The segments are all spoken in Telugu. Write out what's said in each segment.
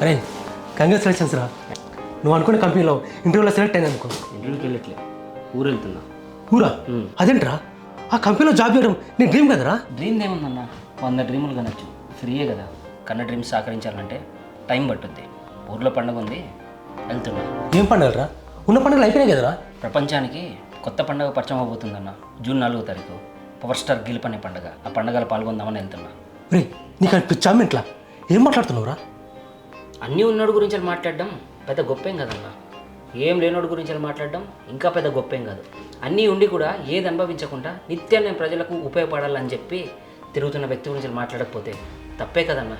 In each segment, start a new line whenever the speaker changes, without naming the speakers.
అరే కంగ్రాచులేషన్స్ రా, నువ్వు అనుకున్న కంపెనీలో ఇంటర్వ్యూలో సెలెక్ట్ అయింది అనుకో.
ఇంటర్వ్యూకి వెళ్ళట్లే, ఊరు వెళ్తున్నా.
ఊరా? అదేంట్రా, ఆ కంపెనీలో జాబ్ చేయడం నీ డ్రీమ్ కదరా?
డ్రీమ్ ఏముందన్నా, 100 డ్రీములు కనొచ్చు, ఫ్రీయే కదా. కన్న డ్రీమ్స్ సహకరించాలంటే టైం పట్టుద్ది. ఊర్లో పండుగ ఉంది, వెళ్తున్నా.
ఏం పండుగరా? ఉన్న పండుగలు అయిపోయినాయి కదరా?
ప్రపంచానికి కొత్త పండుగ పరిచయం అవబోతుందన్న. జూన్ 4వ తారీఖు పవర్ స్టార్ గెలుపు అనే పండుగ. ఆ పండుగలో పాల్గొందామని వెళ్తున్నా.
రే నీకు అనిపించాము ఇంట్లో ఏం మాట్లాడుతున్నావురా?
అన్నీ ఉన్నోడు గురించి మాట్లాడడం పెద్ద గొప్పేం కదన్నా. ఏం లేనోడు గురించి మాట్లాడడం ఇంకా పెద్ద గొప్పేం కాదు. అన్నీ ఉండి కూడా ఏది అనుభవించకుండా నిత్యం నేను ప్రజలకు ఉపయోగపడాలని చెప్పి తిరుగుతున్న వ్యక్తి గురించి మాట్లాడకపోతే తప్పే కదన్నా.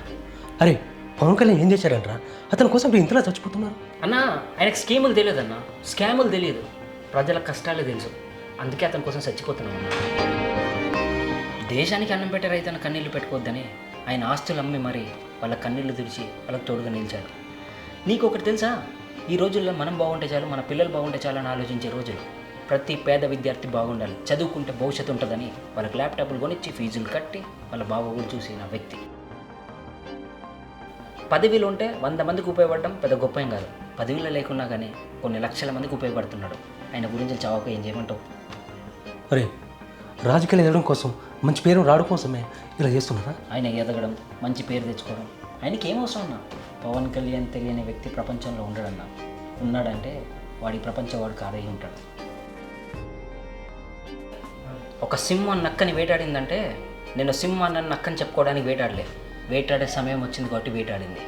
అరే పవన్ కళ్యాణ్ ఏం చేశారంట్రా? అతని కోసం మీరు ఇంతలా చచ్చిపోతున్నారు
అన్నా. ఆయనకు స్కీములు తెలియదన్నా, స్కాములు తెలియదు, ప్రజల కష్టాలే తెలుసు. అందుకే అతని కోసం చచ్చిపోతున్నాం అన్నా. దేశానికి అన్నం పెట్టే రైతన్న కన్నీళ్లు పెట్టుకోవద్దని ఆయన ఆస్తులు అమ్మి మరి వాళ్ళ కన్నీళ్లు తుడిచి వాళ్ళకి తోడుగా నిలిచారు. నీకు ఒకటి తెలుసా, ఈ రోజుల్లో మనం బాగుంటే చాలు, మన పిల్లలు బాగుంటే చాలు అని ఆలోచించే రోజులు. ప్రతి పేద విద్యార్థి బాగుండాలి, చదువుకుంటే భవిష్యత్తు ఉంటుందని వాళ్ళకి ల్యాప్టాప్లు కొనిచ్చి ఫీజులు కట్టి వాళ్ళ బాగోగులు చూసిన వ్యక్తి. పదవిలో ఉంటే 100 మందికి ఉపయోగపడడం పెద్ద గొప్ప ఏం కాదు. పదవిలో లేకున్నా కానీ కొన్ని లక్షల మందికి ఉపయోగపడుతున్నాడు. ఆయన గురించి చావక ఏం చేయమంటావు?
అరే రాజకీయాలు ఎదగడం కోసం, మంచి పేరు రావడం కోసమే ఇలా చేస్తున్నారా?
ఆయన ఎదగడం, మంచి పేరు తెచ్చుకోవడం ఆయనకి ఏమవసరం అన్నా? పవన్ కళ్యాణ్ తెలియని వ్యక్తి ప్రపంచంలో ఉండడన్నా. ఉన్నాడంటే వాడి ప్రపంచం వాడు కాదై ఉంటాడు. ఒక సింహం నక్కని వేటాడిందంటే నేను సింహాన్ని నక్కని చెప్పుకోవడానికి వేటాడలే, వేటాడే సమయం వచ్చింది కాబట్టి వేటాడింది.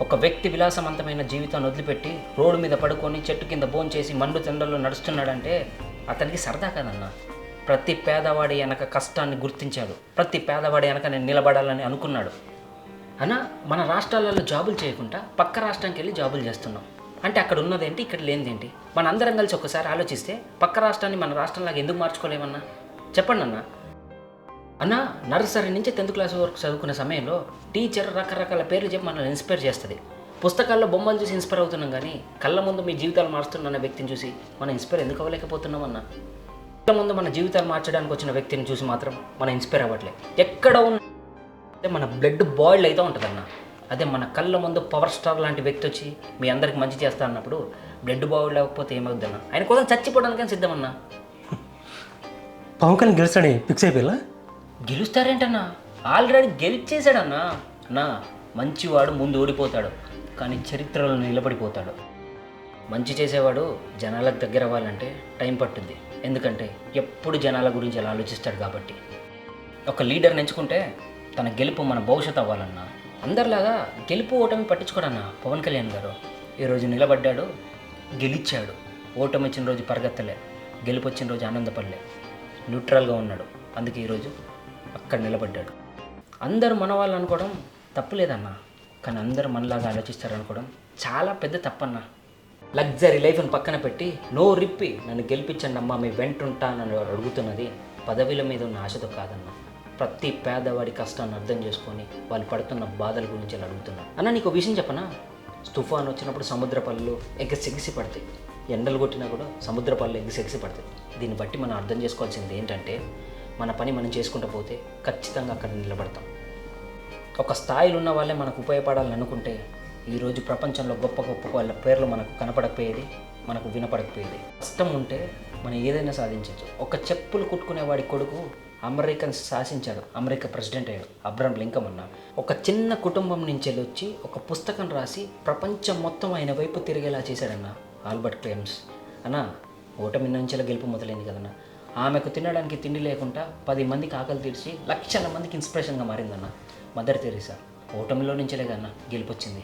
ఒక వ్యక్తి విలాసవంతమైన జీవితాన్ని వదిలిపెట్టి రోడ్డు మీద పడుకొని చెట్టు కింద భోంచేసి మండు చెండల్లో నడుస్తున్నాడంటే అతనికి సరదా కదన్నా. ప్రతి పేదవాడి వెనక కష్టాన్ని గుర్తించాడు, ప్రతి పేదవాడి వెనక నేను నిలబడాలని అనుకున్నాడు. అన్నా మన రాష్ట్రాలలో జాబులు చేయకుండా పక్క రాష్ట్రానికి వెళ్ళి జాబులు చేస్తున్నాం అంటే అక్కడ ఉన్నదేంటి, ఇక్కడ లేనిదేంటి? మన అందరం కలిసి ఒకసారి ఆలోచిస్తే పక్క రాష్ట్రాన్ని మన రాష్ట్రంలాగా ఎందుకు మార్చుకోలేమన్నా? చెప్పండి అన్న. అన్న నర్సరీ నుంచి 10th క్లాస్ వరకు చదువుకునే సమయంలో టీచర్ రకరకాల పేర్లు చెప్పి మనల్ని ఇన్స్పైర్ చేస్తుంది. పుస్తకాల్లో బొమ్మలు చూసి ఇన్స్పైర్ అవుతున్నాం కానీ కళ్ళ ముందు మీ జీవితాలు మారుస్తున్న వ్యక్తిని చూసి మనం ఇన్స్పైర్ ఎందుకు అవ్వలేకపోతున్నామన్నా? కళ్ళ ముందు మన జీవితాలు మార్చడానికి వచ్చిన వ్యక్తిని చూసి మాత్రం మనం ఇన్స్పైర్ అవ్వట్లేదు. ఎక్కడ ఉన్న మన బ్లడ్ బాయిల్డ్ అయితే ఉంటుందన్న. అదే మన కళ్ళ ముందు పవర్ స్టార్ లాంటి వ్యక్తి వచ్చి మీ అందరికి మంచి చేస్తా అన్నప్పుడు బ్లడ్ బాయిల్డ్ అవ్వకపోతే ఏమవుద్దన్న? ఆయన కోసం చచ్చిపోవడానికని సిద్ధమన్నా.
పవన్ కళ్యాణ్ గెలుస్తాడని ఫిక్స్ అయిపోయిలా?
గెలుస్తారేంటన్నా, ఆల్రెడీ గెలిచేశాడన్నా. అన్నా మంచివాడు ముందు ఓడిపోతాడు కానీ చరిత్రలో నిలబడిపోతాడు. మంచి చేసేవాడు జనాలకు దగ్గర అవ్వాలంటే టైం పట్టుద్ది. ఎందుకంటే ఎప్పుడు జనాల గురించి అలా ఆలోచిస్తాడు కాబట్టి. ఒక లీడర్ని ఎంచుకుంటే తన గెలుపు మన భవిష్యత్తు అవ్వాలన్నా. అందరిలాగా గెలుపు ఓటమి పట్టించుకోడన్నా పవన్ కళ్యాణ్ గారు. ఈరోజు నిలబడ్డాడు, గెలిచాడు. ఓటమి వచ్చిన రోజు పరిగెత్తలే, గెలుపు వచ్చిన రోజు ఆనందపడలే, న్యూట్రల్గా ఉన్నాడు. అందుకే ఈరోజు అక్కడ నిలబడ్డాడు. అందరూ మన వాళ్ళు అనుకోవడం తప్పులేదన్నా, కానీ అందరూ మనలాగా ఆలోచిస్తారనుకోవడం చాలా పెద్ద తప్పన్నా. లగ్జరీ లైఫ్ని పక్కన పెట్టి నో రిప్పి నన్ను గెలిపించండి అమ్మా మీ వెంటుంటా నన్ను అడుగుతున్నది పదవిల మీద ఉన్న ఆశతో కాదన్నా. ప్రతి పేదవాడి కష్టాన్ని అర్థం చేసుకొని వాళ్ళు పడుతున్న బాధల గురించి అలా అడుగుతున్నాను. అన్న నీకు విషయం చెప్పనా, తుఫాన్ వచ్చినప్పుడు సముద్ర పళ్ళు ఎగసెగిసి పడతాయి, ఎండలు కొట్టినా కూడా సముద్ర పళ్ళు ఎగసెగిసి పడతాయి. దీన్ని బట్టి మనం అర్థం చేసుకోవాల్సింది ఏంటంటే మన పని మనం చేసుకుంటూ పోతే ఖచ్చితంగా అక్కడ నిలబడతాం. ఒక స్థాయిలో ఉన్న వాళ్ళే మనకు ఉపయోగపడాలని అనుకుంటే ఈరోజు ప్రపంచంలో గొప్ప గొప్ప వాళ్ళ పేర్లు మనకు కనపడకపోయేది, మనకు వినపడకపోయేది. కష్టం ఉంటే మనం ఏదైనా సాధించవచ్చు. ఒక చెప్పులు కుట్టుకునే వాడి కొడుకు అమెరికన్ శాసించాడు, అమెరికా ప్రెసిడెంట్ అయ్యాడు, అబ్రహం లింకన్ అన్న. ఒక చిన్న కుటుంబం నుంచి వచ్చి ఒక పుస్తకం రాసి ప్రపంచం మొత్తం ఆయన వైపు తిరిగేలా చేశాడన్న ఆల్బర్ట్ క్లెయిమ్స్ అన్న. ఓటమి నుంచి గెలుపు మొదలైంది కదన్న. ఆమెకు తినడానికి తిండి లేకుండా 10 మందికి ఆకలి తీర్చి లక్షల మందికి ఇన్స్పిరేషన్గా మారిందన్న మదర్ తెరీసా. ఓటమిలో నుంచే కదన్న గెలుపు వచ్చింది.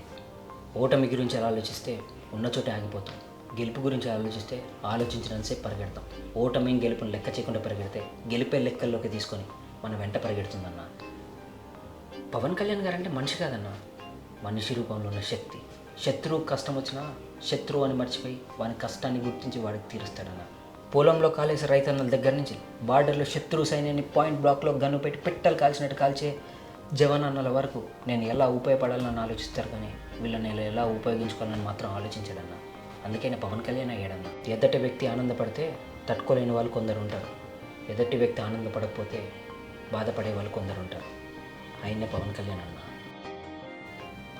ఓటమి గురించి ఆలోచిస్తే ఉన్న చోటే ఆగిపోతాం, గెలుపు గురించి ఆలోచిస్తే ఆలోచించినంతసేపు పరిగెడతాం. ఓటమి గెలుపుని లెక్క చేయకుండా పరిగెడితే గెలిపే లెక్కల్లోకి తీసుకొని మన వెంట పరిగెడుతుందన్న. పవన్ కళ్యాణ్ గారు అంటే మనిషి కాదన్న, మనిషి రూపంలో ఉన్న శక్తి. శత్రువు కష్టం వచ్చినా శత్రువు అని మర్చిపోయి వాని కష్టాన్ని గుర్తించి వాడికి తీరుస్తాడన్న. పొలంలో కాలేసే రైతన్నల దగ్గర నుంచి బార్డర్లో శత్రువు సైన్యాన్ని పాయింట్ బ్లాక్లో గన్ను పెట్టి పెట్టలు కాల్చినట్టు కాల్చే జవానన్నల వరకు నేను ఎలా ఉపయోగపడాలని ఆలోచిస్తారు కానీ వీళ్ళని ఎలా ఉపయోగించుకోవాలని మాత్రం ఆలోచించాడన్న. అందుకనే పవన్ కళ్యాణ్ అయ్యాడన్న. ఎదటి వ్యక్తి ఆనందపడితే తట్టుకోలేని వాళ్ళు కొందరు ఉంటారు, ఎదటి వ్యక్తి ఆనందపడకపోతే బాధపడే వాళ్ళు కొందరు ఉంటారు. ఆయన్నే పవన్ కళ్యాణ్ అన్న.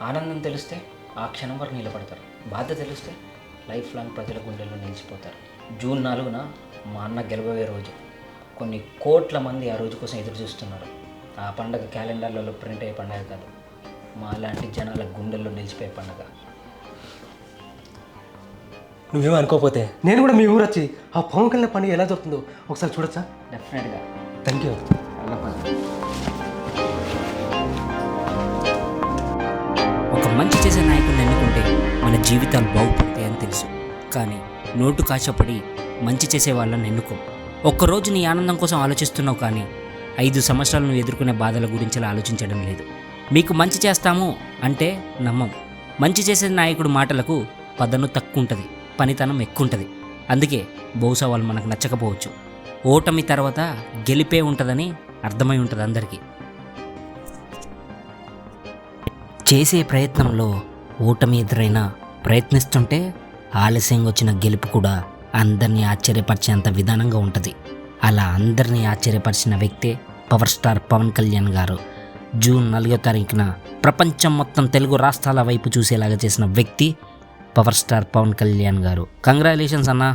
ఆనందం తెలిస్తే ఆ క్షణం వరకు నిలబడతారు. బాధ్యత తెలిస్తే లైఫ్ లాంగ్ ప్రజల గుండెల్లో నిలిచిపోతారు. జూన్ 4న మా అన్న గెలవబోయే రోజు. కొన్ని కోట్ల మంది ఆ రోజు కోసం ఎదురు చూస్తున్నారు. ఆ పండగ క్యాలెండర్లలో ప్రింట్ అయ్యే పండగ కాదు, మా అలాంటి జనాల గుండెల్లో నిలిచిపోయే పండగ.
నువ్వేమో అనుకోకపోతే నేను కూడా మీ ఊరు వచ్చి ఆ పవన్ కళ్యాణ్ పండుగ ఎలా జరుగుతుందో ఒకసారి చూడొచ్చా?
డెఫినెట్గా.
Thank you.
ఒక మంచి చేసే నాయకుడిని ఎన్నుకుంటే మన జీవితాలు బాగుపడతాయని తెలుసు, కానీ నోటు కాశపడి మంచి చేసే వాళ్ళని ఎన్నుకో. ఒక్కరోజు నీ ఆనందం కోసం ఆలోచిస్తున్నావు, కానీ 5 సంవత్సరాలు నువ్వు ఎదుర్కొనే బాధల గురించి ఆలోచించడం లేదు. మీకు మంచి చేస్తాము అంటే నమ్మం. మంచి చేసే నాయకుడు మాటలకు పదను తక్కువ ఉంటుంది, పనితనం ఎక్కువ ఉంటుంది. అందుకే బహుశా వాళ్ళు మనకు నచ్చకపోవచ్చు. ఓటమి తర్వాత గెలిపే ఉంటుందని అర్థమై ఉంటుంది అందరికీ. చేసే ప్రయత్నంలో ఓటమి ఎదురైనా ప్రయత్నిస్తుంటే ఆలస్యంగా వచ్చిన గెలుపు కూడా అందరినీ ఆశ్చర్యపరిచేంత విధానంగా ఉంటుంది. అలా అందరినీ ఆశ్చర్యపరిచిన వ్యక్తే పవర్ స్టార్ పవన్ కళ్యాణ్ గారు. జూన్ 4వ తారీఖున ప్రపంచం మొత్తం తెలుగు రాష్ట్రాల వైపు చూసేలాగా చేసిన వ్యక్తి పవర్ స్టార్ పవన్ కళ్యాణ్ గారు. కంగ్రాచులేషన్స్ అన్న.